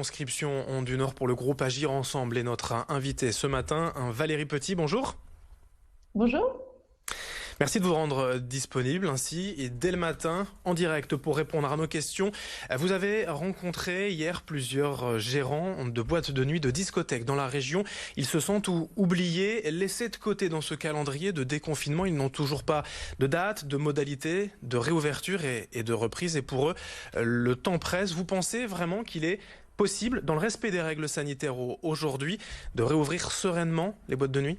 Inscription du Nord pour le groupe Agir Ensemble et notre invité ce matin, Valérie Petit, bonjour. Bonjour. Merci de vous rendre disponible ainsi et dès le matin en direct pour répondre à nos questions. Vous avez rencontré hier plusieurs gérants de boîtes de nuit, de discothèques dans la région. Ils se sentent oubliés, laissés de côté dans ce calendrier de déconfinement. Ils n'ont toujours pas de date, de modalité, de réouverture et de reprise. Et pour eux, le temps presse. Vous pensez vraiment qu'il est possible, dans le respect des règles sanitaires aujourd'hui, de réouvrir sereinement les boîtes de nuit ?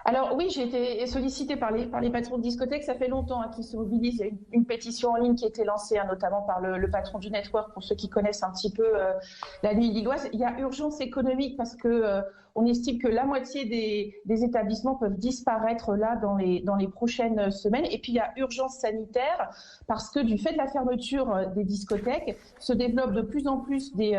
Alors oui, j'ai été sollicitée par les patrons de discothèques. Ça fait longtemps qu'ils se mobilisent. Il y a une pétition en ligne qui a été lancée, notamment par le patron du network, pour ceux qui connaissent un petit peu la nuit lilloise. Il y a urgence économique parce que on estime que la moitié des établissements peuvent disparaître là dans les prochaines semaines. Et puis il y a urgence sanitaire parce que du fait de la fermeture des discothèques, se développent de plus en plus des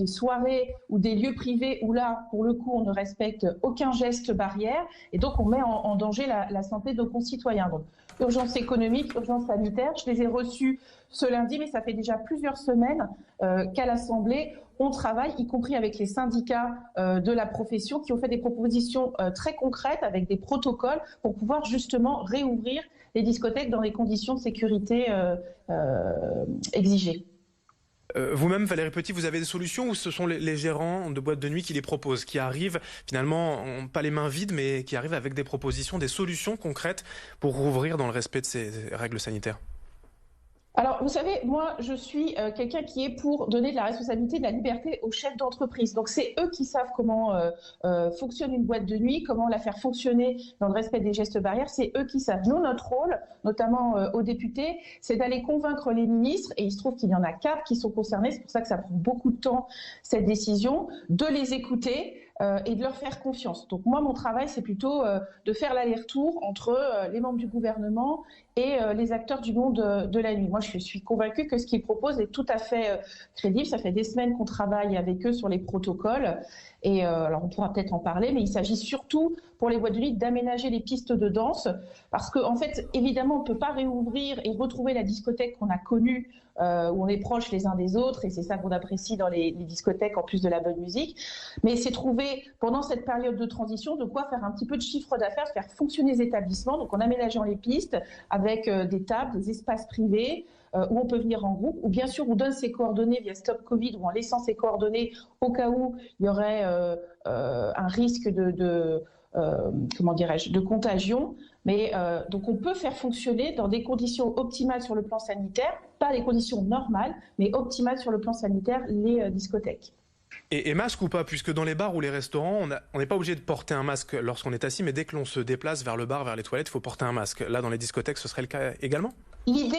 soirées ou des lieux privés où là, pour le coup, on ne respecte aucun geste barrière et donc on met en danger la santé de nos concitoyens. Donc, urgence économique, urgence sanitaire, je les ai reçus ce lundi, mais ça fait déjà plusieurs semaines qu'à l'Assemblée, on travaille, y compris avec les syndicats de la profession qui ont fait des propositions très concrètes avec des protocoles pour pouvoir justement réouvrir les discothèques dans les conditions de sécurité exigées. Vous-même, Valérie Petit, vous avez des solutions ou ce sont les gérants de boîtes de nuit qui les proposent, qui arrivent finalement, pas les mains vides, mais qui arrivent avec des propositions, des solutions concrètes pour rouvrir dans le respect de ces règles sanitaires ? Alors, vous savez, moi, je suis quelqu'un qui est pour donner de la responsabilité, de la liberté aux chefs d'entreprise. Donc, c'est eux qui savent comment fonctionne une boîte de nuit, comment la faire fonctionner dans le respect des gestes barrières. C'est eux qui savent. Nous, notre rôle, notamment aux députés, c'est d'aller convaincre les ministres, et il se trouve qu'il y en a 4 qui sont concernés, c'est pour ça que ça prend beaucoup de temps, cette décision, de les écouter et de leur faire confiance. Donc moi, mon travail, c'est plutôt de faire l'aller-retour entre les membres du gouvernement et les acteurs du monde de la nuit. Moi, je suis convaincue que ce qu'ils proposent est tout à fait crédible. Ça fait des semaines qu'on travaille avec eux sur les protocoles. Et alors, on pourra peut-être en parler, mais il s'agit surtout pour les boîtes de nuit d'aménager les pistes de danse. Parce qu'en fait, évidemment, on ne peut pas réouvrir et retrouver la discothèque qu'on a connue, où on est proches les uns des autres. Et c'est ça qu'on apprécie dans les discothèques, en plus de la bonne musique. Mais c'est trouver, pendant cette période de transition, de quoi faire un petit peu de chiffre d'affaires, faire fonctionner les établissements. Donc, en aménageant les pistes avec des tables, des espaces privés, où on peut venir en groupe, ou bien sûr on donne ses coordonnées via Stop Covid, ou en laissant ses coordonnées au cas où il y aurait un risque de contagion. Mais donc on peut faire fonctionner dans des conditions optimales sur le plan sanitaire, pas les conditions normales, mais optimales sur le plan sanitaire, les discothèques. Et masque ou pas, puisque dans les bars ou les restaurants, on n'est pas obligé de porter un masque lorsqu'on est assis, mais dès que l'on se déplace vers le bar, vers les toilettes, il faut porter un masque. Là, dans les discothèques, ce serait le cas également ? L'idée,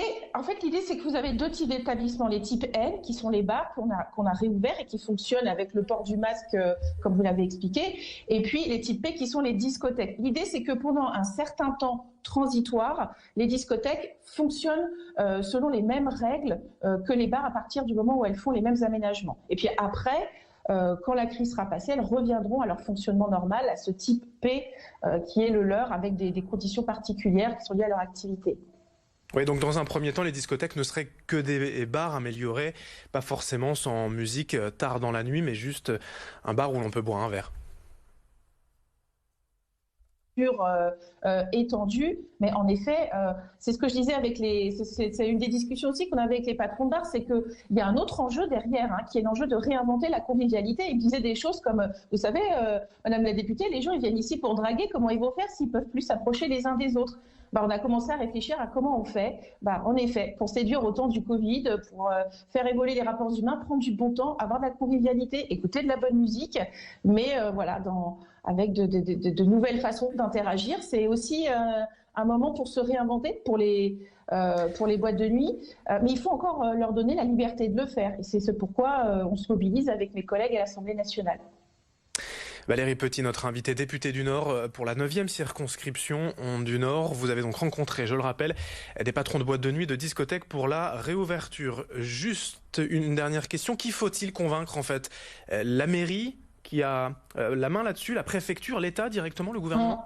c'est que vous avez 2 types d'établissements. Les types N, qui sont les bars qu'on a réouverts et qui fonctionnent avec le port du masque, comme vous l'avez expliqué. Et puis les types P, qui sont les discothèques. L'idée, c'est que pendant un certain temps transitoire, les discothèques fonctionnent selon les mêmes règles que les bars à partir du moment où elles font les mêmes aménagements. Et puis après, quand la crise sera passée, elles reviendront à leur fonctionnement normal, à ce type P qui est le leur, avec des conditions particulières qui sont liées à leur activité. Oui, donc dans un premier temps, les discothèques ne seraient que des bars améliorés, pas forcément sans musique tard dans la nuit, mais juste un bar où l'on peut boire un verre. Étendue, mais en effet, c'est ce que je disais c'est une des discussions aussi qu'on avait avec les patrons de bars, c'est qu'il y a un autre enjeu derrière, qui est l'enjeu de réinventer la convivialité. Ils disaient des choses comme, vous savez, Madame la députée, les gens ils viennent ici pour draguer, comment ils vont faire s'ils peuvent plus s'approcher les uns des autres? On a commencé à réfléchir à comment on fait. En effet, pour séduire au temps du Covid, pour faire évoluer les rapports humains, prendre du bon temps, avoir de la convivialité, écouter de la bonne musique, mais avec de nouvelles façons d'interagir. C'est aussi un moment pour se réinventer pour les boîtes de nuit, mais il faut encore leur donner la liberté de le faire. Et c'est pourquoi on se mobilise avec mes collègues à l'Assemblée nationale. Valérie Petit, notre invitée députée du Nord pour la 9e circonscription du Nord. Vous avez donc rencontré, je le rappelle, des patrons de boîtes de nuit, de discothèques pour la réouverture. Juste une dernière question. Qui faut-il convaincre en fait ? La mairie qui a la main là-dessus, la préfecture, l'État directement, le gouvernement ?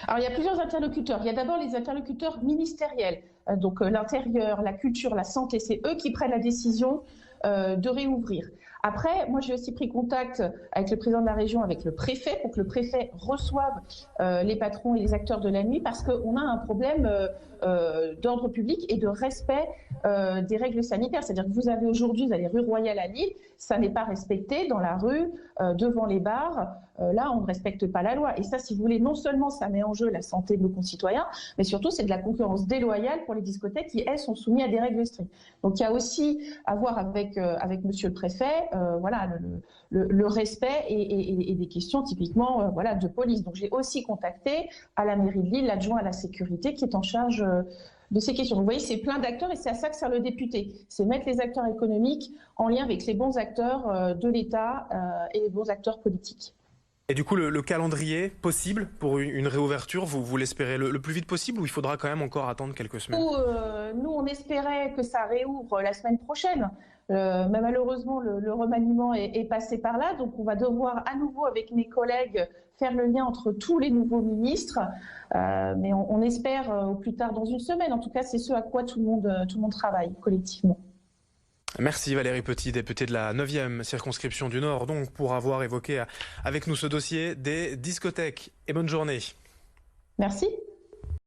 Alors il y a plusieurs interlocuteurs. Il y a d'abord les interlocuteurs ministériels, donc l'intérieur, la culture, la santé. C'est eux qui prennent la décision de réouvrir. Après, moi, j'ai aussi pris contact avec le président de la région, avec le préfet, pour que le préfet reçoive les patrons et les acteurs de la nuit, parce qu'on a un problème d'ordre public et de respect des règles sanitaires. C'est-à-dire que vous avez aujourd'hui, vous avez rue Royale à Lille, ça n'est pas respecté dans la rue, devant les bars. Là, on ne respecte pas la loi. Et ça, si vous voulez, non seulement ça met en jeu la santé de nos concitoyens, mais surtout, c'est de la concurrence déloyale pour les discothèques qui, elles, sont soumises à des règles strictes. Donc, il y a aussi à voir avec monsieur le préfet, voilà, le respect et des questions typiquement voilà, de police. Donc, j'ai aussi contacté à la mairie de Lille l'adjoint à la sécurité qui est en charge de ces questions. Donc, vous voyez, c'est plein d'acteurs et c'est à ça que sert le député. C'est mettre les acteurs économiques en lien avec les bons acteurs de l'État et les bons acteurs politiques. Et du coup, le calendrier possible pour une réouverture, vous l'espérez le plus vite possible ou il faudra quand même encore attendre quelques semaines? Nous, on espérait que ça réouvre la semaine prochaine. Mais malheureusement, le remaniement est passé par là. Donc, on va devoir à nouveau, avec mes collègues, faire le lien entre tous les nouveaux ministres. Mais on espère au plus tard dans une semaine. En tout cas, c'est ce à quoi tout le monde travaille collectivement. Merci Valérie Petit, députée de la 9e circonscription du Nord, donc pour avoir évoqué avec nous ce dossier des discothèques. Et bonne journée. Merci.